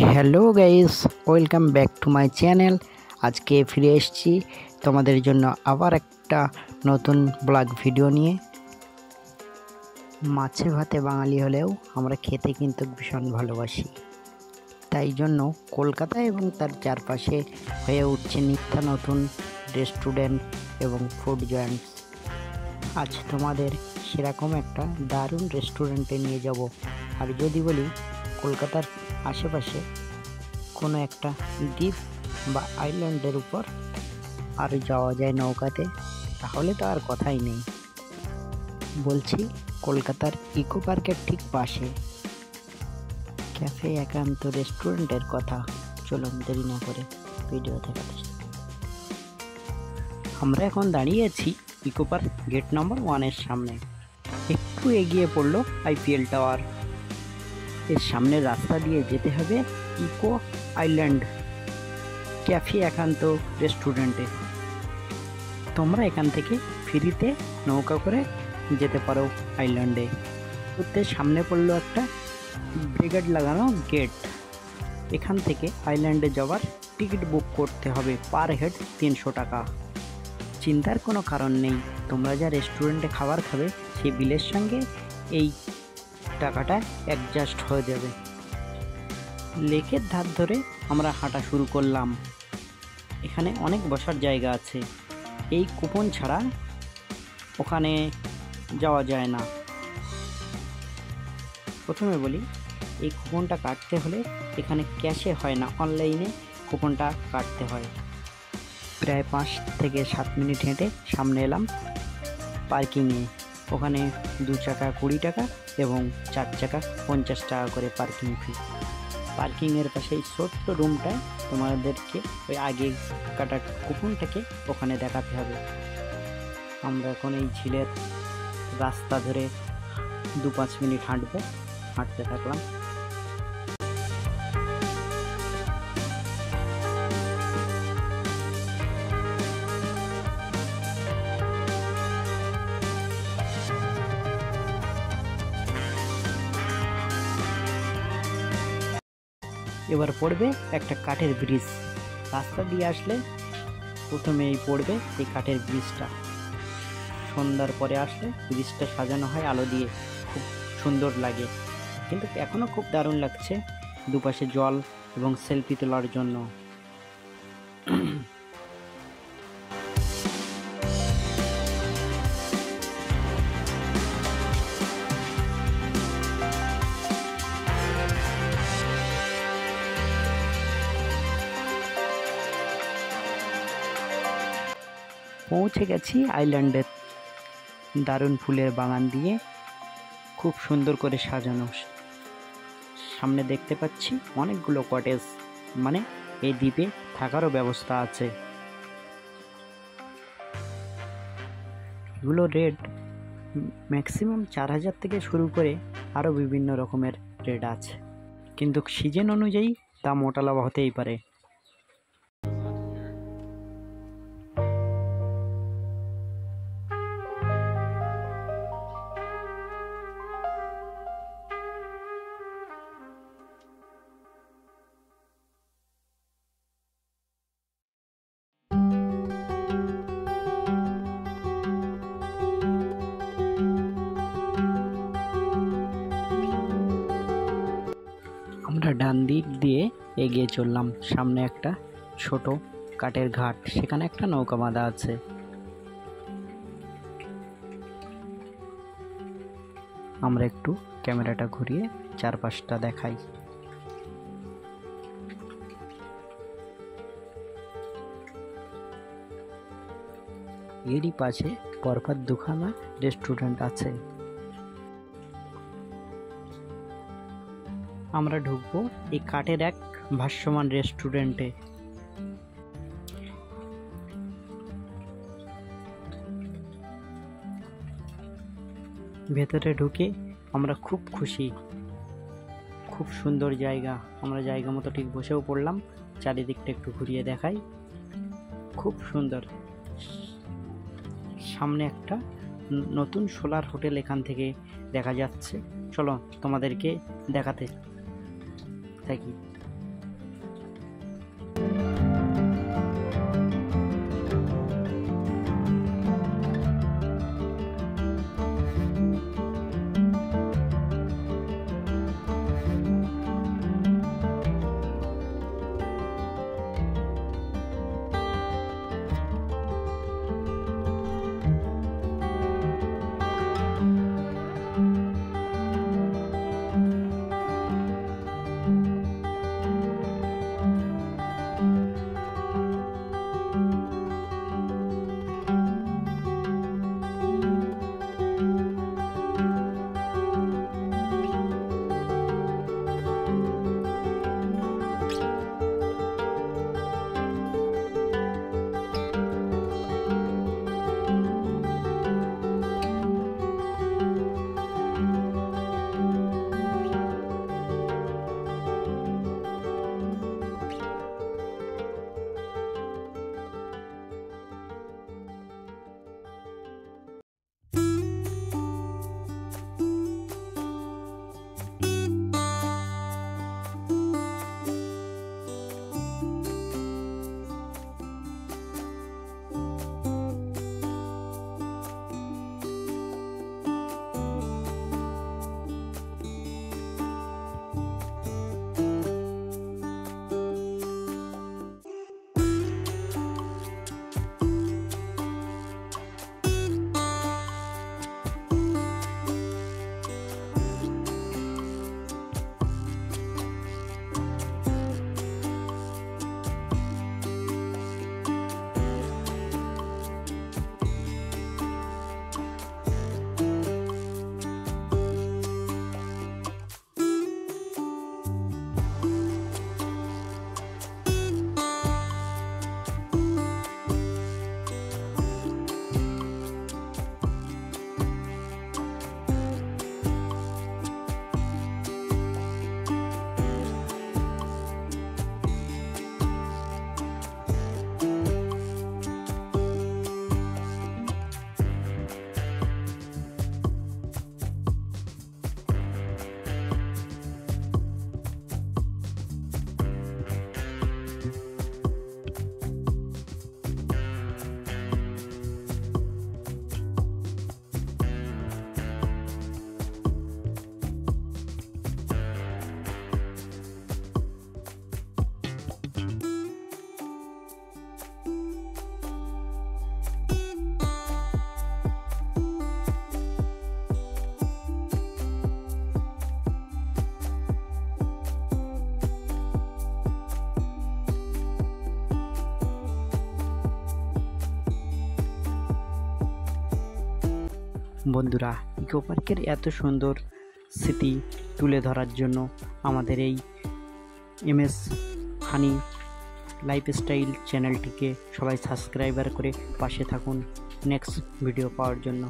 Hello guys, welcome back to my channel. আজকে ফিরে এসেছি তোমাদের জন্য আবার একটা নতুন ব্লগ ভিডিও নিয়ে। মাছে ভাতে বাঙালি হলেও আমরা খেতে কিন্তু ভীষণ ভালোবাসি, তাই জন্য কলকাতা এবং তার চারপাশে হয়ে উঠছে নিত্য নতুন রেস্টুরেন্ট এবং ফুড জয়েন্টস। আজ তোমাদের সেরকম একটা দারুণ রেস্টুরেন্টে নিয়ে যাব। আর যদি বলি কলকাতার আশেপাশে কোনো একটা দ্বীপ বা আইল্যান্ডের উপর আর যাওয়া যায় নৌকাতে, তাহলে তো আর কথাই নেই। বলছি কলকাতার ইকো পার্কের ঠিক পাশে ক্যাফে একান্ত রেস্টুরেন্টের কথা। চলুন দেরি না করে ভিডিও দেখাতে। আমরা এখন দাঁড়িয়ে আছি ইকো পার্ক গেট নম্বর 1-এর সামনে। একটু এগিয়ে পড়লো আইপিএল টাওয়ার। এর সামনের রাস্তা দিয়ে যেতে হবে ইকো আইল্যান্ড ক্যাফে একান্ত রেস্টুরেন্টে। তোমরা এখান থেকে ফ্রিতে নৌকা করে যেতে পারো আইল্যান্ডে। ওতে সামনে পড়লো একটা ব্রিগেড লাগানো গেট। এখান থেকে আইল্যান্ডে যাওয়ার টিকিট বুক করতে হবে পার হেড 300 টাকা। চিন্তার কোনো কারণ নেই, তোমরা যা রেস্টুরেন্টে খাবার খাবে সেই বিলের সঙ্গে এই টাকাটা অ্যাডজাস্ট হয়ে যাবে। লেকের ধার ধরে আমরা হাঁটা শুরু করলাম। এখানে অনেক বসার জায়গা আছে, এই কুপন ছাড়া ওখানে যাওয়া যায় না। প্রথমে বলি, এই কুপনটা কাটতে হলে এখানে ক্যাশে হয় না, অনলাইনে কুপনটা কাটতে হয়। প্রায় 5 থেকে 7 মিনিট হেঁটে সামনে এলাম পার্কিংয়ে। ওখানে 2 চাকা 20 টাকা এবং 4 চাকা 50 টাকা করে পার্কিং ফি। পার্কিংয়ের পাশে এই ছোট্ট রুমটায় তোমাদেরকে ওই আগে কাটার কুপনটাকে ওখানে দেখাতে হবে। আমরা এখন এই ঝিলের রাস্তা ধরে 2-5 মিনিট হাঁটতে থাকলাম। এবার পড়বে একটা কাঠের ব্রিজ। রাস্তা দিয়ে আসলে প্রথমেই পড়বে এই কাঠের ব্রিজটা। সন্ধ্যার পরে আসলে ব্রিজটা সাজানো হয় আলো দিয়ে, খুব সুন্দর লাগে। কিন্তু এখনও খুব দারুণ লাগছে, দুপাশে জল এবং সেলফি তোলার জন্য। পৌঁছে গেছি আইল্যান্ডের। দারুণ ফুলের বাগান দিয়ে খুব সুন্দর করে সাজানো। সামনে দেখতে পাচ্ছি অনেকগুলো কটেজ, মানে এই দ্বীপে থাকারও ব্যবস্থা আছে। এগুলো রেট ম্যাক্সিমাম 4000 থেকে শুরু করে আরও বিভিন্ন রকমের রেট আছে, কিন্তু সিজন অনুযায়ী দাম ওঠানামা হতেই পারে। আমরা ডান দিক দিয়ে এগিয়ে চললাম। সামনে একটা ছোট কাঠের ঘাট, সেখানে একটা নৌকা বাঁধা আছে। আমরা একটু ক্যামেরাটা ঘুরিয়ে চারপাশটা দেখাই। এরই পাশে পরপর দুখানা রেস্টুরেন্ট আছে। আমরা ঢুকবো এই কাঠের এক ভাসমান রেস্টুরেন্টে। ভেতরে ঢুকে আমরা খুব খুশি, খুব সুন্দর জায়গা। আমরা জায়গা মতো ঠিক বসেও পড়লাম। চারিদিকটা একটু ঘুরিয়ে দেখাই, খুব সুন্দর। সামনে একটা নতুন সোলার হোটেল এখান থেকে দেখা যাচ্ছে। চলো তোমাদেরকে দেখাতে থাকি। বন্ধুরা, ইকো পার্কের এত সুন্দর স্মৃতি তুলে ধরার জন্য আমাদের এই MS হানি লাইফস্টাইল চ্যানেলটিকে সবাই সাবস্ক্রাইবার করে পাশে থাকুন নেক্সট ভিডিও পাওয়ার জন্য।